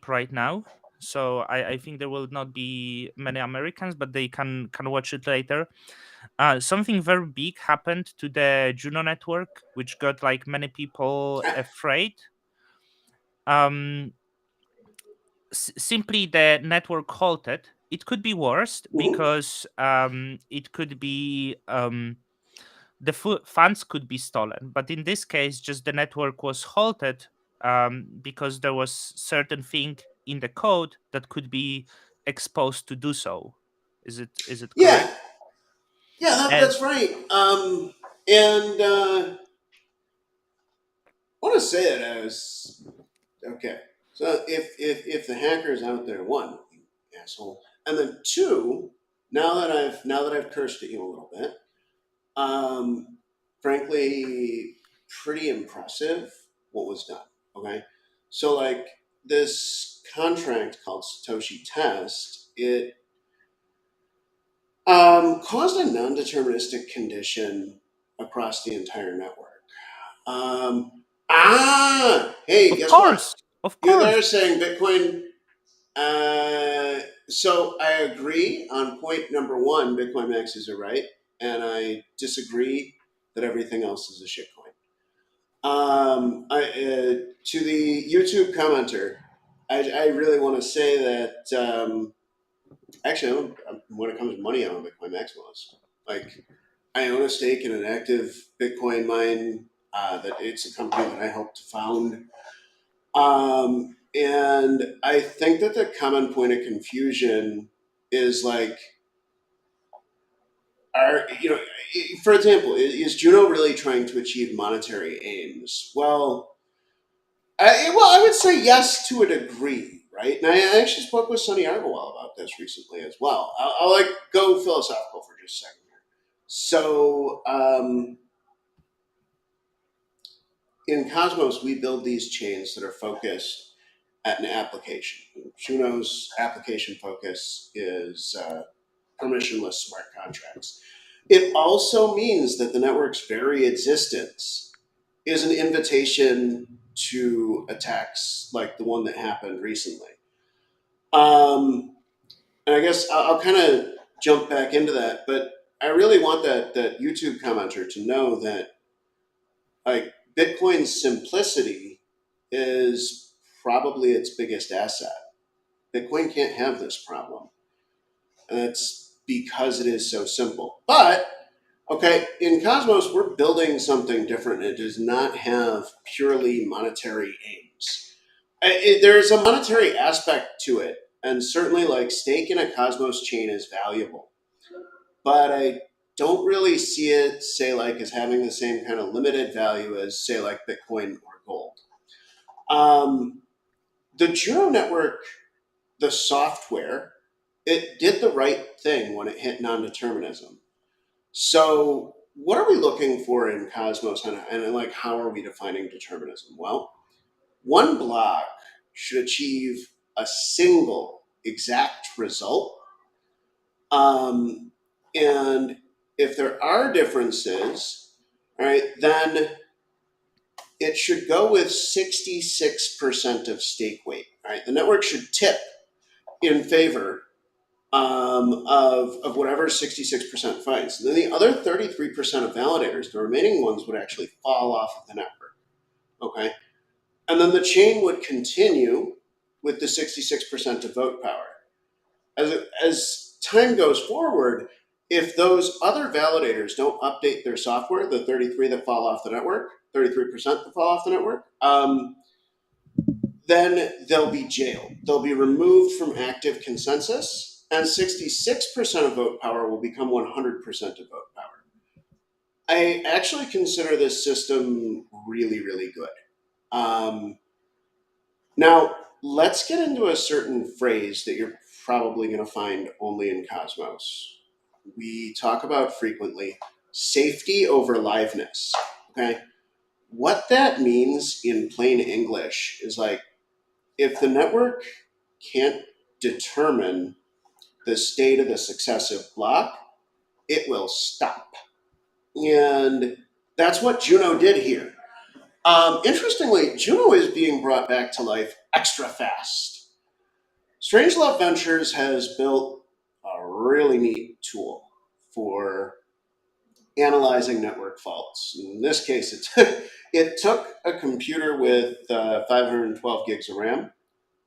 network right now. So I think there will not be many Americans, but they can watch it later. Something very big happened to the Juno network, which got like many people afraid. Um, Simply the network halted. It could be worse Mhm. because it could be the funds could be stolen. But in this case, just the network was halted because there was certain thing in the code that could be exposed to do so. Is it Yeah, correct? yeah, And that's right. And I want to say that I was okay. So if the hacker's out there, one, you asshole, and then two, now that I've cursed at you a little bit, um, frankly, pretty impressive what was done. Okay, so like this contract called Satoshi Test, it caused a non-deterministic condition across the entire network. Hey, of guess what? course, of You're course, there saying Bitcoin. So I agree on point number one. Bitcoin maxes are right, and I disagree that everything else is a shitcoin. To the YouTube commenter, I really want to say that actually, when it comes to money, I'm a Bitcoin maximalist. Like, I own a stake in an active Bitcoin mine. That it's a company that I helped to found. And I think that the common point of confusion is like, for example, is Juno really trying to achieve monetary aims? Well, I would say yes to a degree, right? And I actually spoke with Sonny Argawal about this recently as well. I'll like go philosophical for just a second here. So, in Cosmos, we build these chains that are focused at an application. Juno's application focus is permissionless smart contracts. It also means that the network's very existence is an invitation to attacks like the one that happened recently. Um, and I guess I'll kind of jump back into that, but I really want that YouTube commenter to know that like Bitcoin's simplicity is probably its biggest asset. Bitcoin can't have this problem. And it's because it is so simple. But okay, in Cosmos, we're building something different. It does not have purely monetary aims. There's a monetary aspect to it, and certainly, like stake in a Cosmos chain is valuable. But I don't really see it, say, like as having the same kind of limited value as, say, like Bitcoin or gold. Um, the Juno network, the software, it did the right thing when it hit non-determinism. So, what are we looking for in Cosmos, and like how are we defining determinism? Well, one block should achieve a single exact result, um, and if there are differences, right, then it should go with 66% of stake weight. Right, the network should tip in favor of whatever 66% finds. And then the other 33% of validators, the remaining ones, would actually fall off of the network. Okay. And then the chain would continue with the 66% of vote power. As time goes forward, if those other validators don't update their software, the 33 that fall off the network, 33% that fall off the network, then they'll be jailed. They'll be removed from active consensus, and 66% of vote power will become 100% of vote power. I actually consider this system really, really good. Um, Now, let's get into a certain phrase that you're probably going to find only in Cosmos. We talk about frequently safety over liveness. Okay? What that means in plain English is like if the network can't determine the state of the successive block, it will stop. And that's what Juno did here. Interestingly, Juno is being brought back to life extra fast. Strangelove Ventures has built a really neat tool for analyzing network faults. In this case, it took a computer with 512 gigs of RAM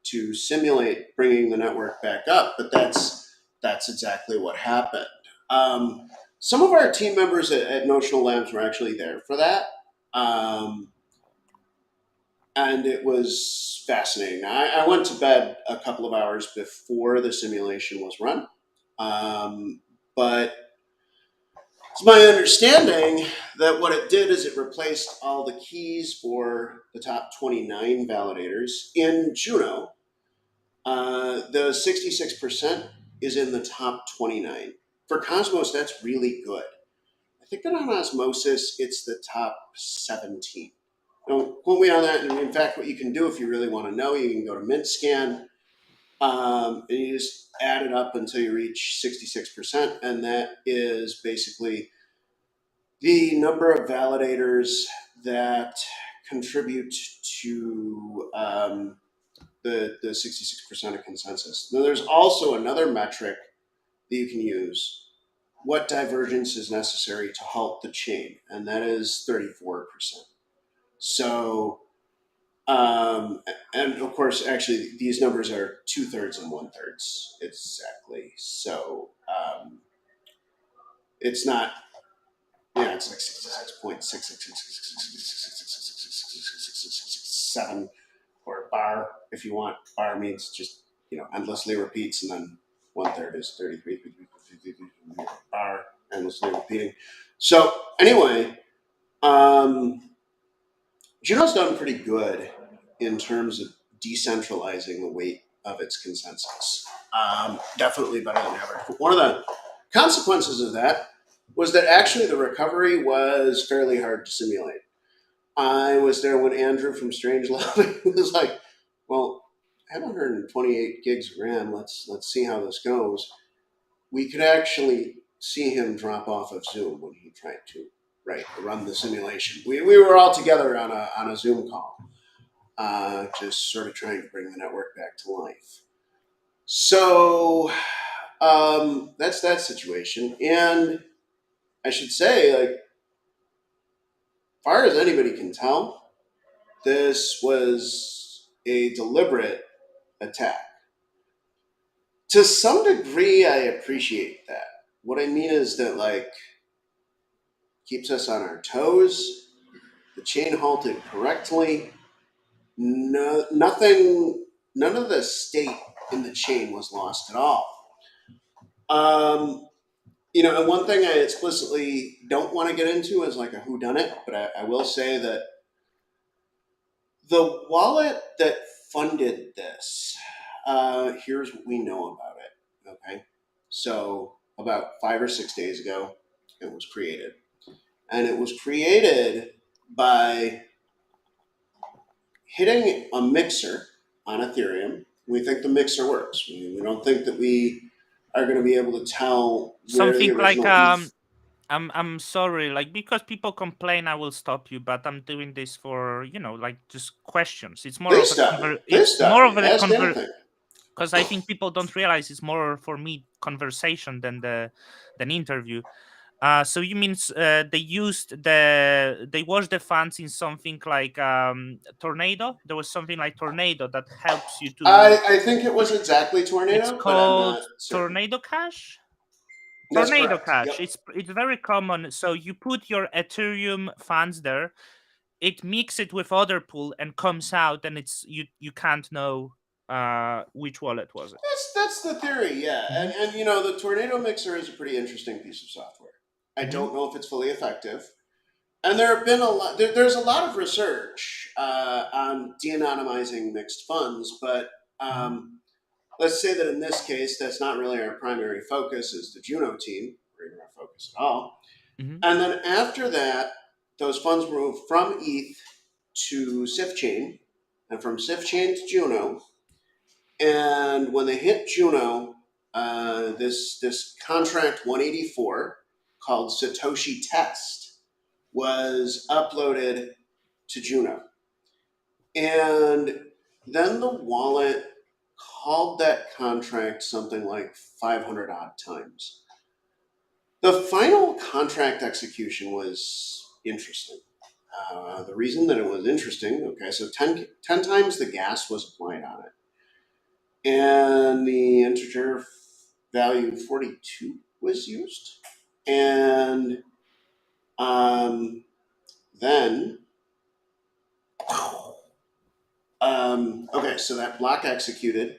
to simulate bringing the network back up, but that's exactly what happened. Some of our team members at Notional Labs were actually there for that, and it was fascinating. I went to bed a couple of hours before the simulation was run, but it's my understanding that what it did is it replaced all the keys for the top 29 validators in Juno. The 66% is in the top 29. For Cosmos, that's really good. I think that on Osmosis, it's the top 17. Don't quote me on that. And in fact, what you can do if you really want to know, you can go to MintScan, and you just add it up until you reach 66%. And that is basically the number of validators that contribute to the 66% of consensus. Now, there's also another metric that you can use: what divergence is necessary to halt the chain, and that is 34%. So, and of course, actually, these numbers are 2/3 and 1/3 exactly. So, it's not, yeah, it's like 66.66666667 or bar if you want. Bar means just, endlessly repeats, and then 1/3 is 33 bar, endlessly repeating. So anyway, Juno's done pretty good in terms of decentralizing the weight of its consensus. Definitely better than ever. But one of the consequences of that was that actually the recovery was fairly hard to simulate. I was there when Andrew from Strangelove was like, "Well, I have 128 gigs of RAM. Let's see how this goes." We could actually see him drop off of Zoom when he tried to run the simulation. We were all together on a Zoom call, just sort of trying to bring the network back to life. So that's that situation, and I should say, like, far as anybody can tell, this was a deliberate attack. To some degree, I appreciate that. What I mean is that, like, keeps us on our toes. The chain halted correctly. No, nothing, none of the state in the chain was lost at all. Um, and one thing I explicitly don't want to get into is like a whodunit, but I will say that the wallet that funded this, here's what we know about it. Okay. So, about 5 or 6 days ago, it was created. And it was created by hitting a mixer on Ethereum. We think the mixer works. We don't think that we are going to be able to tell where the Something like original ETH. I'm sorry, like, because people complain, I will stop you, but I'm doing this for, like, just questions. It's more of Please a stop me. Please it's stop more me. of a Ask anything. because I think people don't realize it's more for me conversation than interview. So you mean they washed the funds in something like Tornado? There was something like Tornado that helps you to. I think it was exactly It's Tornado, but I'm called not certain. Tornado Cash. That's Tornado correct. Cash. Yep. It's very common. So you put your Ethereum funds there. It mix it with other pool and comes out, and you can't know which wallet was it. That's the theory, yeah. Hmm. And the Tornado Mixer is a pretty interesting piece of software. I Hmm. don't know if it's fully effective. And there have been a lot. There's a lot of research on de-anonymizing mixed funds, but Hmm. let's say that in this case, that's not really our primary focus as the Juno team, or even our focus at all. Hmm. And then after that, those funds were moved from ETH to SIFChain, and from SIFChain to Juno. And when they hit Juno, this contract 184 called Satoshi Test was uploaded to Juno. And then the wallet called that contract something like 500 odd times. The final contract execution was interesting. The reason that it was interesting, okay, so 10 times the gas was applied on it, and the integer value 42 was used. And then, okay, so that block executed.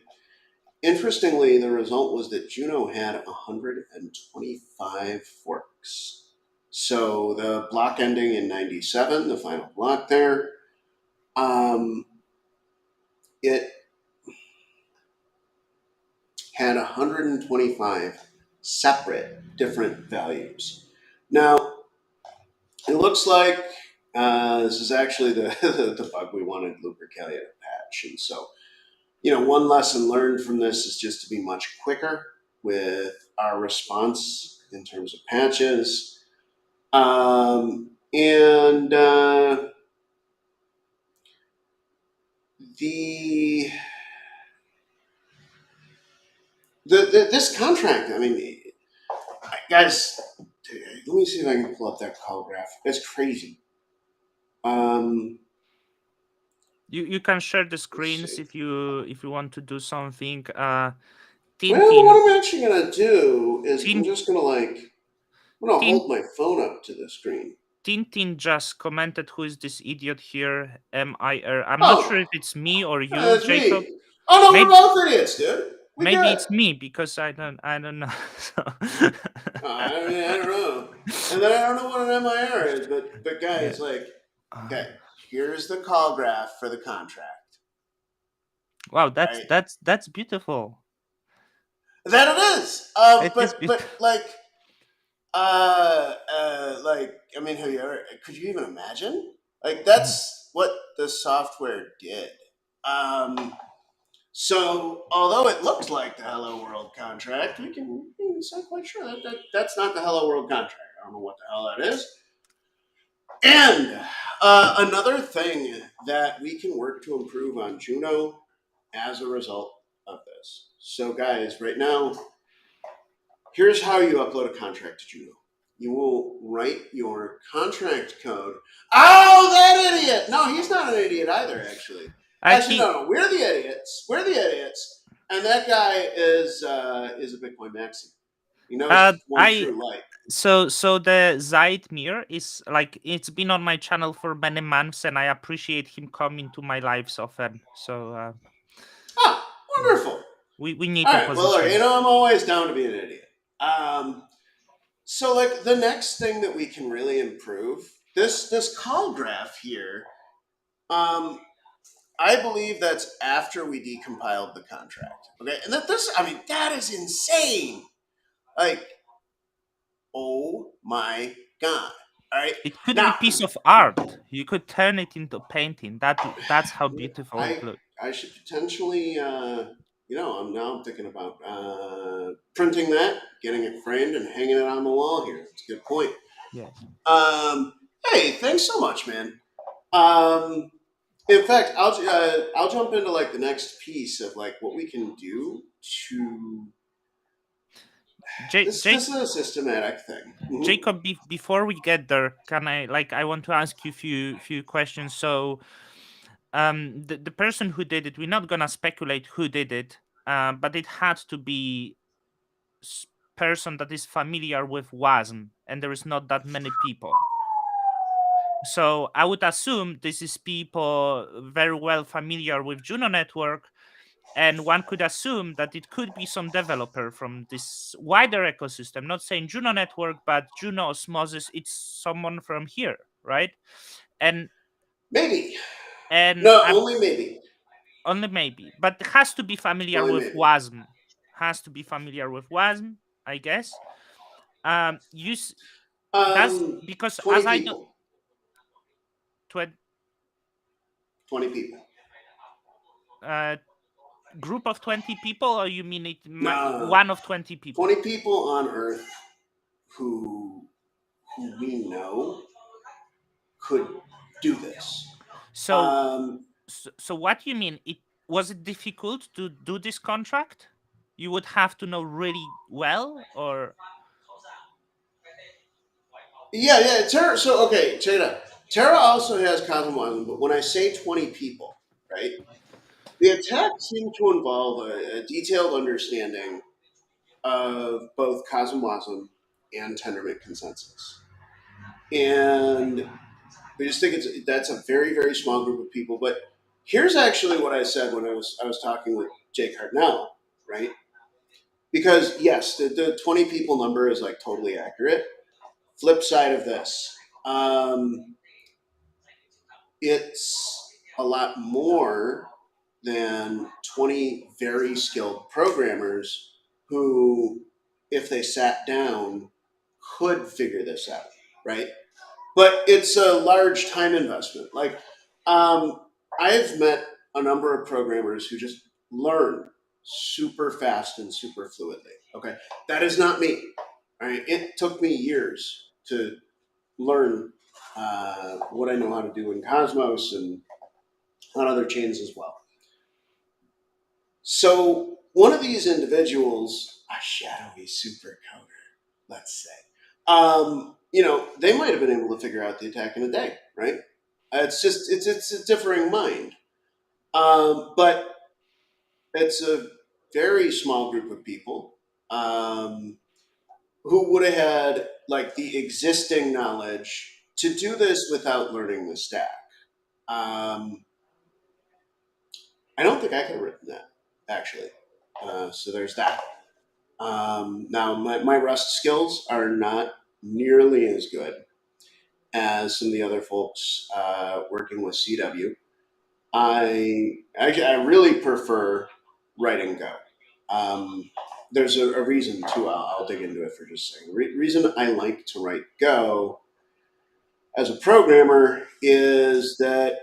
Interestingly, the result was that Juno had 125 forks. So the block ending in 97, the final block there, um, it had 125 separate different values. Now, it looks like this is actually the, the bug we wanted Lupercalia to patch. And so, one lesson learned from this is just to be much quicker with our response in terms of patches. And the, this contract, I mean, guys, let me see if I can pull up that call graph. It's crazy. Um, You can share the let's screens see. if you want to do something. Well, what Tintin I'm actually gonna do is I'm Tin just gonna I'm gonna Tin hold my phone up to the screen. Tintin just commented, "Who is this idiot here? MIR." I'm not sure Oh, if it's me or you, that's Jacob. me. Oh no, we're Maybe both idiots, dude. We maybe good. it's me because I don't know. So I mean, I don't know. And then I don't know what an MIR is, but yeah. guys, like, Uh, okay, here's the call graph for the contract, wow, that's right? that's that's beautiful. That it is. It is beautiful. But like, I mean, have you ever? Could you even imagine? Like, that's what the software did. Um, so, although it looked like the Hello World contract, it's not quite sure that's not the Hello World contract. I don't know what the hell that is. And another thing that we can work to improve on Juno as a result of this. So, guys, right now, here's how you upload a contract to Juno. You will write your contract code. Oh, that idiot! No, he's not an idiot either. Actually, He no. We're the idiots. We're the idiots. And that guy is a Bitcoin maxi. He knows one I true light. so the Zaidmir is like, it's been on my channel for many months, and I appreciate him coming to my lives often. So Ah, yeah, wonderful. we need All right. Well, look, opposition. I'm always down to be an idiot. Um, so, like, the next thing that we can really improve this call graph here. Um, I believe that's after we decompiled the contract. Okay, and I mean, that is insane. Like, oh my god. All right, It could be now piece of art. You could turn it into painting. That's how beautiful it I looks. I should potentially, I'm thinking about printing that, getting it framed, and hanging it on the wall here. That's a good point. Yes. Um, hey, thanks so much, man. Um, In fact, I'll jump into like the next piece of like what we can do to J- this Jake is a systematic thing. Mhm. Jacob, before we get there, can I want to ask you few questions. So the person who did it, we're not gonna speculate who did it, but it had to be person that is familiar with WASM, and there is not that many people. So I would assume this is people very well familiar with Juno Network, and one could assume that it could be some developer from this wider ecosystem. Not saying Juno Network, but Juno Osmosis. It's someone from here, right? And Maybe. and No, I'm only maybe. only maybe, but has to be familiar Only with maybe. WASM. Has to be familiar with WASM, I guess. Use that's Um, because, 20 as I don't, people. 20, 20 people. uh, group of 20 people, or you mean it No, one of 20 people? 20 people on Earth who who we know could do this. So Um, so what you mean it? was it difficult to do this contract? You would have to know really well, or Yeah. Terra. So okay, check it out. Terra also has Cosmosm, but when I say 20 people, right, the attack seemed to involve a detailed understanding of both Cosmosm and Tendermint consensus, and we just think that's a very small group of people. But here's actually what I said when I was talking with Jake Hartnell, right? Because yes, the 20 people number is like totally accurate. Flip side of this, it's a lot more than 20 very skilled programmers who, if they sat down, could figure this out, right? But it's a large time investment. Like, um, I've met a number of programmers who just learn super fast and super fluidly. Okay, that is not me. Right? It took me years to learn what I know how to do in Cosmos and on other chains as well. So one of these individuals, a shadowy super coder, let's say, they might have been able to figure out the attack in a day, right? It's a differing mind, but it's a very small group of people um, who would have had like the existing knowledge to do this without learning the stack. Um, I don't think I could have written that actually. So there's that. Now, my Rust skills are not nearly as good as some of the other folks working with CW. I really prefer writing Go. Um, there's a reason too. I'll dig into it for just a second. Reason I like to write Go as a programmer is that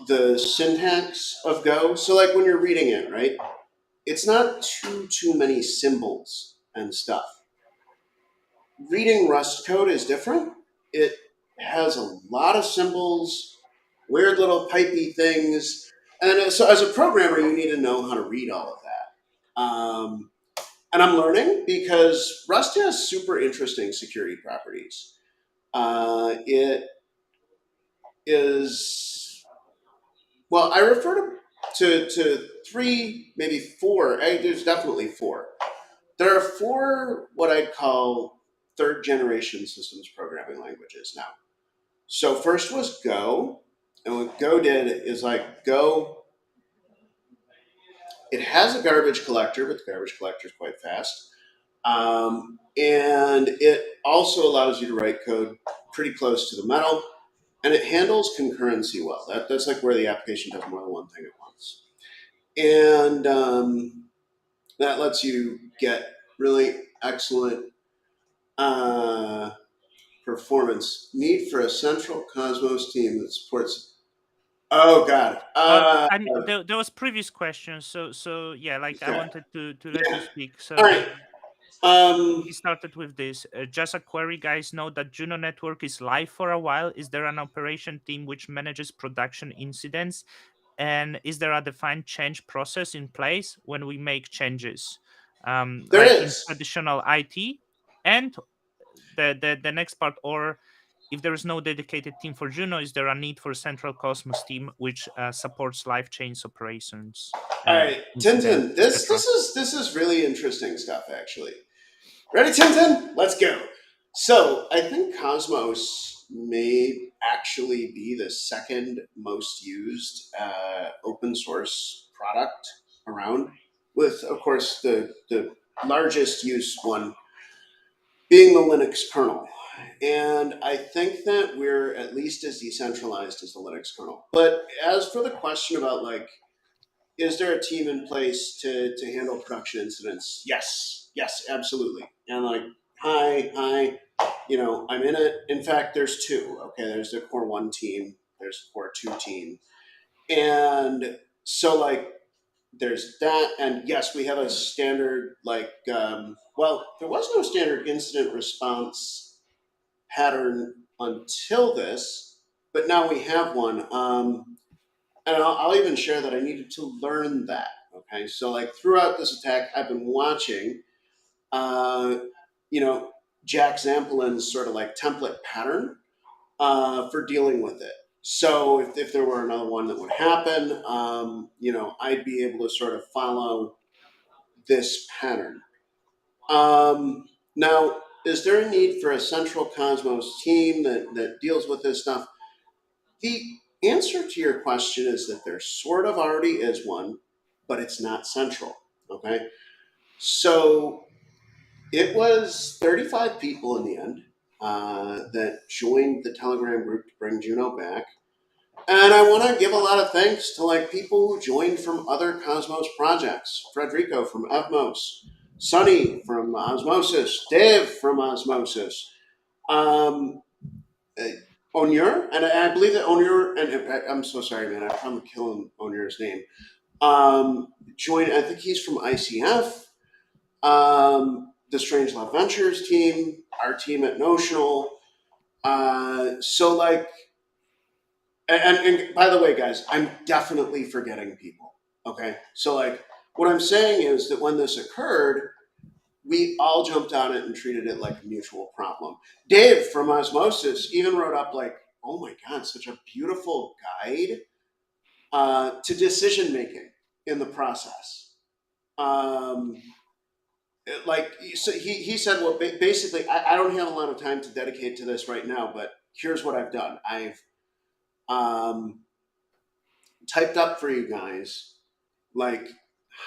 the syntax of Go. So like when you're reading it, right? It's not too many symbols and stuff. Reading Rust code is different. It has a lot of symbols, weird little pipey things, and so as a programmer, you need to know how to read all of that. And I'm learning because Rust has super interesting security properties. It is well, I refer to three, maybe four. There's definitely four. There are four what I'd call third generation systems programming languages now. So first was Go, and what Go did is like Go. It has a garbage collector, but the garbage collector is quite fast, and it also allows you to write code pretty close to the metal, and it handles concurrency well. That's like where the application does more than one thing at once, and that lets you get really excellent uh, performance. Need for a central Cosmos team that supports. Oh God. and there was previous questions. So yeah, like I Okay. wanted to let you Yeah. speak. All So right. Um, he started with this. Just a query, guys. Know that Juno Network is live for a while. Is there an operation team which manages production incidents? And is there a defined change process in place when we make changes, there like in is. traditional IT? And the next part, or if there is no dedicated team for Juno, is there a need for a central Cosmos team which supports live chains operations, All right, incident, Tintin. etc.? This is really interesting stuff. Actually, ready, Tintin? Let's go. So I think Cosmos may actually be the second most used open source product around, with of course the largest use one being the Linux kernel. And I think that we're at least as decentralized as the Linux kernel. But as for the question about like, is there a team in place to handle production incidents? Yes, absolutely. And like, hi, I'm in it. In fact, there's two. Okay, there's the core one team, there's the core two team, and so like there's that, and yes, we have a standard like well, there was no standard incident response pattern until this, but now we have one. and I'll even share that I needed to learn that. Okay, so like throughout this attack, I've been watching, uh, you know, Jack Zampolin's sort of like template pattern for dealing with it. So if there were another one that would happen, I'd be able to sort of follow this pattern. Now, is there a need for a central Cosmos team that deals with this stuff? The answer to your question is that there sort of already is one, but it's not central. Okay. So it was 35 people in the end that joined the Telegram group to bring Juno back. And I want to give a lot of thanks to like people who joined from other Cosmos projects. Frederico from Evmos, Sunny from Osmosis, Dave from Osmosis, um, uh, Onur, and I believe that Onur, and I'm so sorry, man, I'm probably killing Onur's name. Joined, I think he's from ICF, the Strange Love Ventures team, our team at Notional. So like, and by the way, guys, I'm definitely forgetting people. Okay, so like, what I'm saying is that when this occurred, we all jumped on it and treated it like a mutual problem. Dave from Osmosis even wrote up like, "Oh my God, such a beautiful guide to decision making in the process." Um, like so he said, well, basically, I don't have a lot of time to dedicate to this right now, but here's what I've done. I've um, typed up for you guys like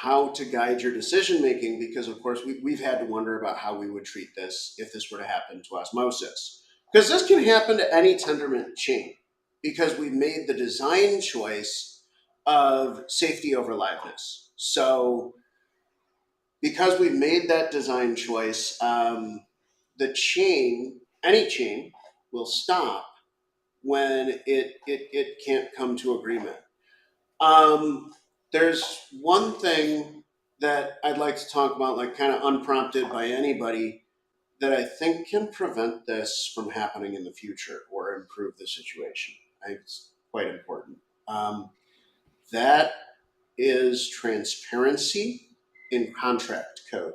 how to guide your decision making because of course we've had to wonder about how we would treat this if this were to happen to osmosis because this can happen to any Tendermint chain because we've made the design choice of safety over liveness. So because we've made that design choice, the chain, any chain, will stop when it can't come to agreement. um, there's one thing that I'd like to talk about, like kind of unprompted by anybody, that I think can prevent this from happening in the future or improve the situation. I think it's quite important. That is transparency in contract code.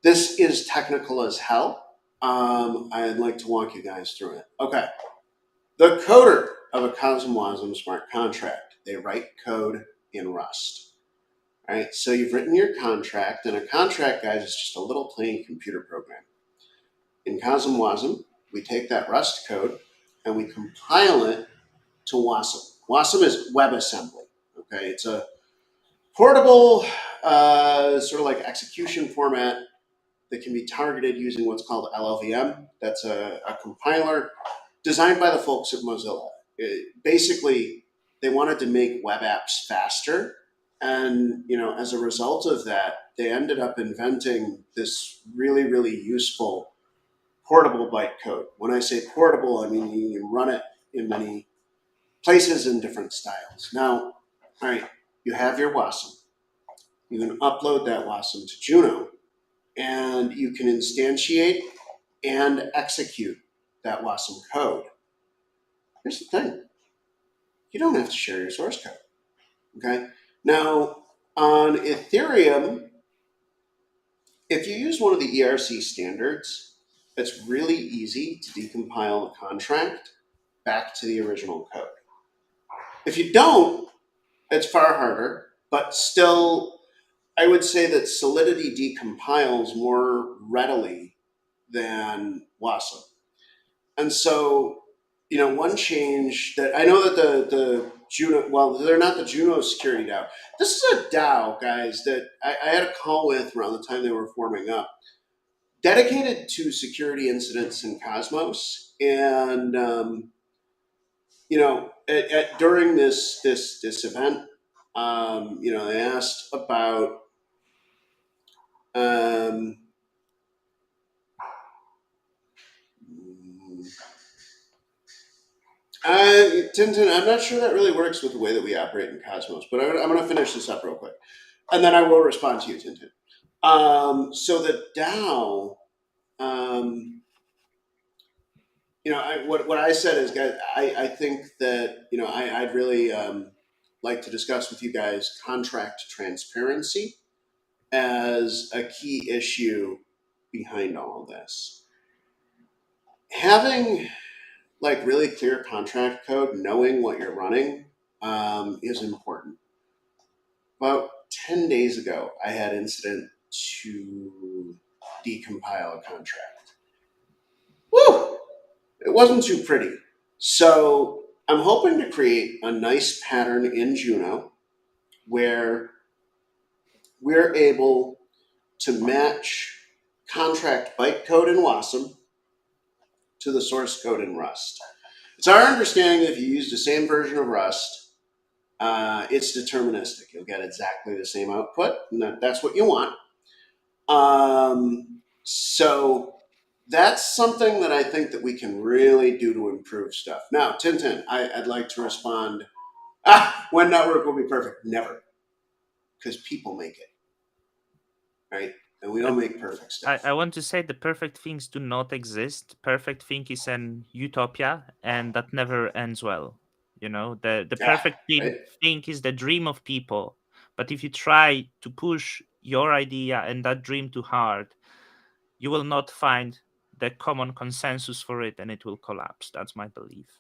This is technical as hell. I'd like to walk you guys through it. Okay. The coder of a CosmWasm smart contract, they write code in Rust. All right, so you've written your contract, and a contract, guys, is just a little plain computer program. In CosmWasm, we take that Rust code and we compile it to Wasm. Wasm is WebAssembly. Okay, it's a portable, sort of like execution format that can be targeted using what's called LLVM. That's a compiler designed by the folks at Mozilla. Basically, they wanted to make web apps faster, and as a result of that, they ended up inventing this really, really useful portable bytecode. When I say portable, I mean you can run it in many places in different styles. Now, all right, you have your WASM. You can upload that WASM to Juno, and you can instantiate and execute that WASM code. Here's the thing: you don't have to share your source code. Okay. Now, on Ethereum, if you use one of the ERC standards, it's really easy to decompile the contract back to the original code. If you don't, it's far harder, but still, I would say that Solidity decompiles more readily than WASM. And so, one change that I know that the Juno, well, they're not the Juno security DAO. This is a DAO, guys, that I had a call with around the time they were forming up, dedicated to security incidents in Cosmos. And during this event, they asked about um, Tintin. I'm not sure that really works with the way that we operate in Cosmos, but I'm going to finish this up real quick, and then I will respond to you, Tintin. So the DAO, what I said is, guys, I think that I'd really like to discuss with you guys contract transparency as a key issue behind all of this. Having like really clear contract code, knowing what you're running, is important. About 10 days ago, I had incident to decompile a contract. Woo! It wasn't too pretty. So I'm hoping to create a nice pattern in Juno where we're able to match contract bytecode in WASM to the source code in Rust. It's our understanding that if you use the same version of Rust, it's deterministic. You'll get exactly the same output, and that's what you want. So that's something that I think that we can really do to improve stuff. Now, Tintin, I'd like to respond. One network will be perfect. Never, because people make it, right? And we don't make perfect stuff. I want to say the perfect things do not exist. Perfect thing is an utopia, and that never ends well. The Yeah, perfect right. thing is the dream of people. But if you try to push your idea and that dream too hard, you will not find the common consensus for it, and it will collapse. That's my belief.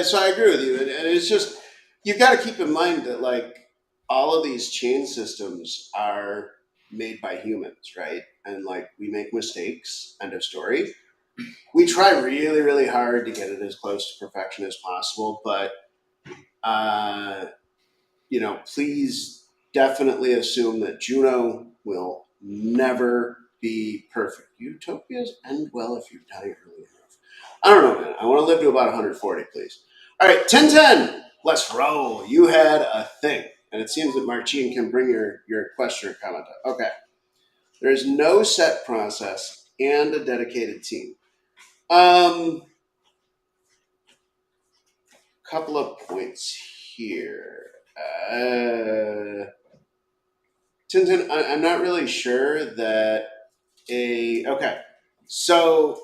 So I agree with you, and it's just you've got to keep in mind that like all of these chain systems are made by humans, right? And like we make mistakes. End of story. We try really, really hard to get it as close to perfection as possible, but uh, please definitely assume that Juno will never be perfect. Utopias end well if you die early enough. I don't know, man. I want to live to about 140, please. All right, 1010. Let's roll. You had a thing. And it seems that Marcin can bring your question or comment up. Okay. There is no set process and a dedicated team. Um, Couple of points here. Tintin, I'm not really sure that okay. So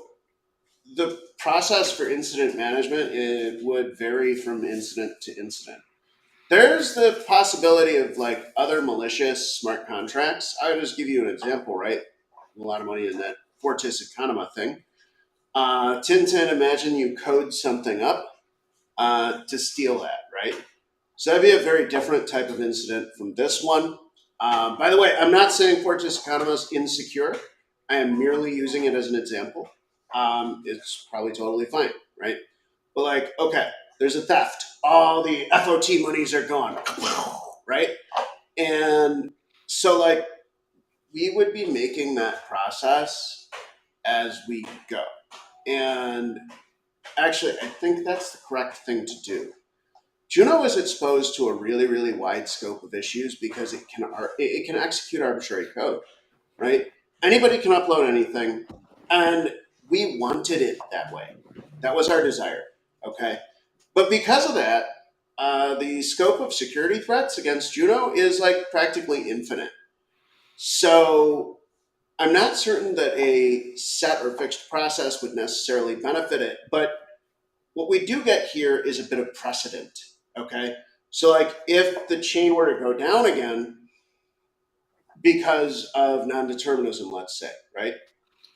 the process for incident management, it would vary from incident to incident. There's the possibility of like other malicious smart contracts. I'll just give you an example, right? A lot of money in that Fortis Economa thing. Tintin, imagine you code something up to steal that, right? So that'd be a very different type of incident from this one. By the way, I'm not saying Fortis Economa is insecure. I am merely using it as an example. It's probably totally fine, right? But like, okay, there's a theft. All the FOT monies are gone, right? And so like, we would be making that process as we go. And actually, I think that's the correct thing to do. Juno is exposed to a really, really wide scope of issues because it can execute arbitrary code, right? Anybody can upload anything, and we wanted it that way. That was our desire, okay? But because of that, the scope of security threats against Juno is like practically infinite. So I'm not certain that a set or fixed process would necessarily benefit it, but what we do get here is a bit of precedent. Okay. So, like, if the chain were to go down again because of non determinism, let's say, right,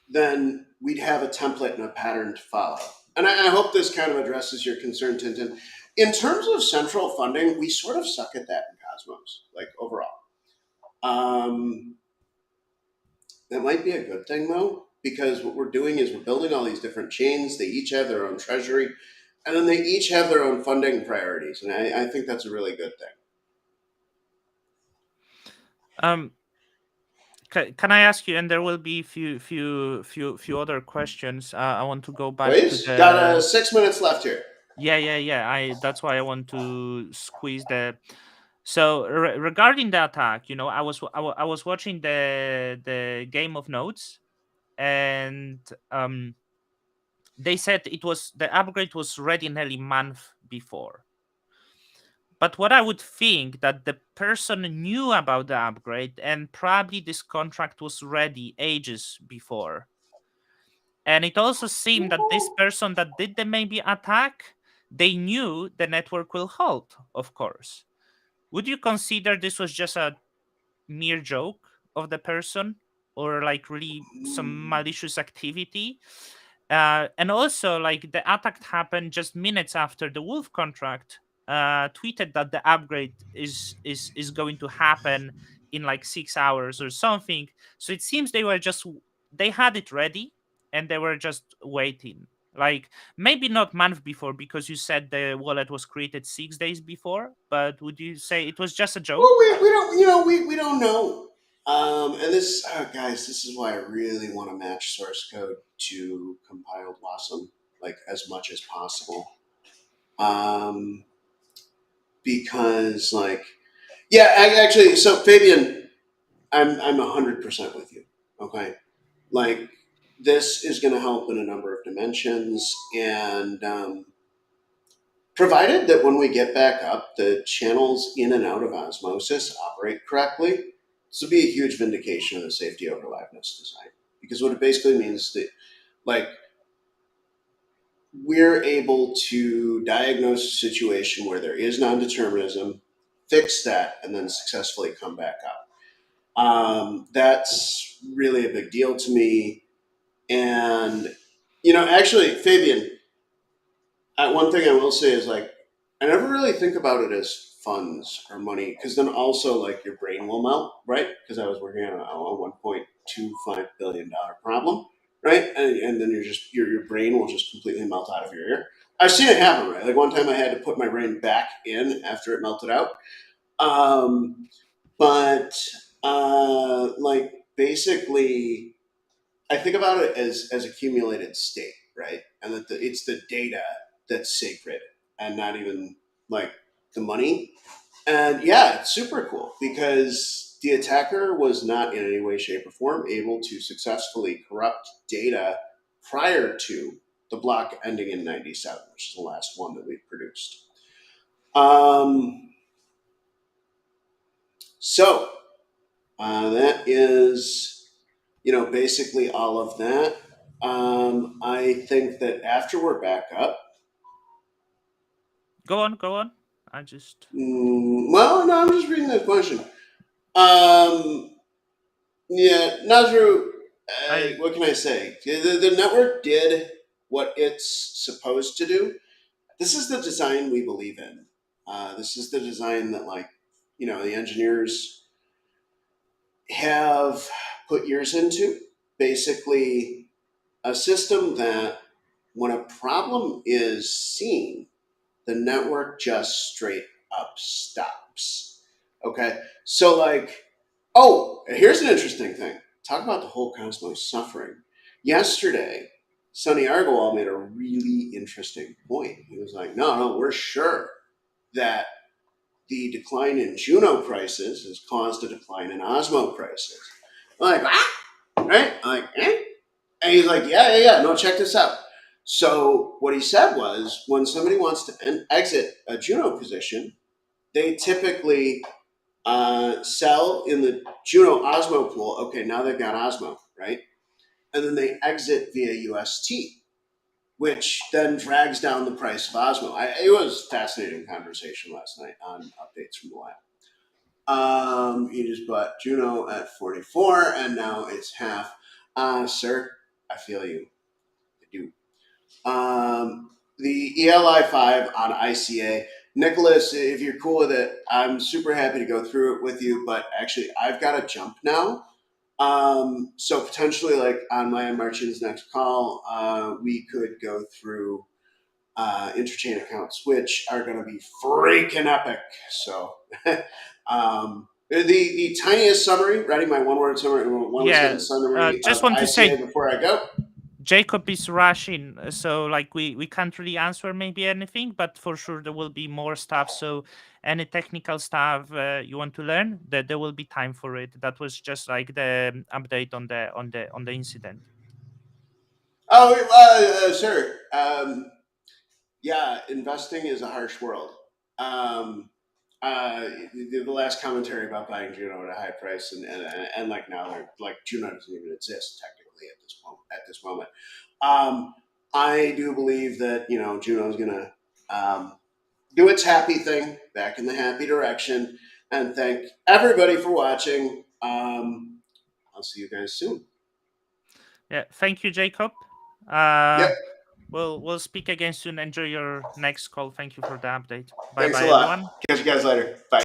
then we'd have a template and a pattern to follow. And I hope this kind of addresses your concern, Tintin. In terms of central funding, we sort of suck at that in Cosmos, like overall. Um, that might be a good thing, though, because what we're doing is we're building all these different chains. They each have their own treasury, and then they each have their own funding priorities. And I think that's a really good thing. Um, can I ask you? And there will be few other questions. I want to go back to Please, got the 6 minutes left here. yeah. I That's why I want to squeeze the. So regarding the attack, I was watching the game of notes, and they said the upgrade was ready nearly month before. But what I would think that the person knew about the upgrade, and probably this contract was ready ages before. And it also seemed that this person that did the maybe attack, they knew the network will halt, of course. Would you consider this was just a mere joke of the person, or like really some malicious activity? And also, like, the attack happened just minutes after the Wolf contract tweeted that the upgrade is going to happen in like 6 hours or something. So it seems they had it ready and they were just waiting. Like, maybe not month before, because you said the wallet was created 6 days before. But would you say it was just a Well, joke? we don't, we don't know. And this, guys, this is why I really want to match source code to compiled WASM, like as much as possible. Um, because, like, yeah, actually, so Fabian, I'm 100% with you. Okay, like this is going to help in a number of dimensions, and provided that when we get back up, the channels in and out of osmosis operate correctly, this will be a huge vindication of the safety over liveness design. Because what it basically means is that, like, we're able to diagnose a situation where there is non-determinism, fix that, and then successfully come back up. That's really a big deal to me. And, actually, Fabian, one thing I will say is, like, I never really think about it as funds or money, because then also, like, your brain will melt, right? Because I was working on a $1.25 billion problem, right? And then your brain will just completely melt out of your ear. I've seen it happen, right? Like one time I had to put my brain back in after it melted out. Um, but like basically, I think about it as accumulated state, right? And that it's the data that's sacred, and not even like the money. And yeah, it's super cool because the attacker was not in any way, shape, or form able to successfully corrupt data prior to the block ending in 97, which is the last one that we've produced. Um, so that is, basically all of that. I think that after we're back up, Go on, go on. I just well, no, I'm just reading the question. Um, yeah, Nazru, I what can I say? The network did what it's supposed to do. This is the design we believe in. This is the design that, like, the engineers have put years into. Basically, a system that when a problem is seen, the network just straight up stops. Okay? So, like, oh, here's an interesting thing. Talk about the whole cosmos suffering. Yesterday, Sonny Argowal made a really interesting point. He was like, no, we're sure that the decline in Juno prices has caused a decline in Osmo prices. I'm like, right? I'm like, eh? And he's like, yeah. No, check this out. So what he said was, when somebody wants to exit a Juno position, they typically sell in the Juno Osmo pool. Okay, now they've got Osmo, right? And then they exit via UST, which then drags down the price of Osmo. It was a fascinating conversation last night on updates from the lab. He just bought Juno at 44, and now it's half. Sir, I feel you. I do. The ELI 5 on ICA. Nicholas, if you're cool with it, I'm super happy to go through it with you, but actually, I've got to jump now. So potentially, like on my and Marchin's next call, we could go through interchain accounts, which are going to be freaking epic. So, the tiniest summary, writing my one word summary, one Yeah, sentence summary just of want to ICA say before I go. Jacob is rushing, so like we can't really answer maybe anything, but for sure there will be more stuff. So any technical stuff you want to learn, that there will be time for it. That was just like the update on the incident. Oh, sir. Yeah, investing is a harsh world. Um, the last commentary about buying Juno at a high price, and like now they're like Juno doesn't even exist publicly at this moment. I do believe that Juno's going to do its happy thing back in the happy direction, and thank everybody for watching. I'll see you guys soon. Yeah, thank you, Jacob. Yep. We'll speak again soon. Enjoy your next call. Thank you for the update. Bye Thanks a bye, lot. everyone. Catch you guys later. Bye.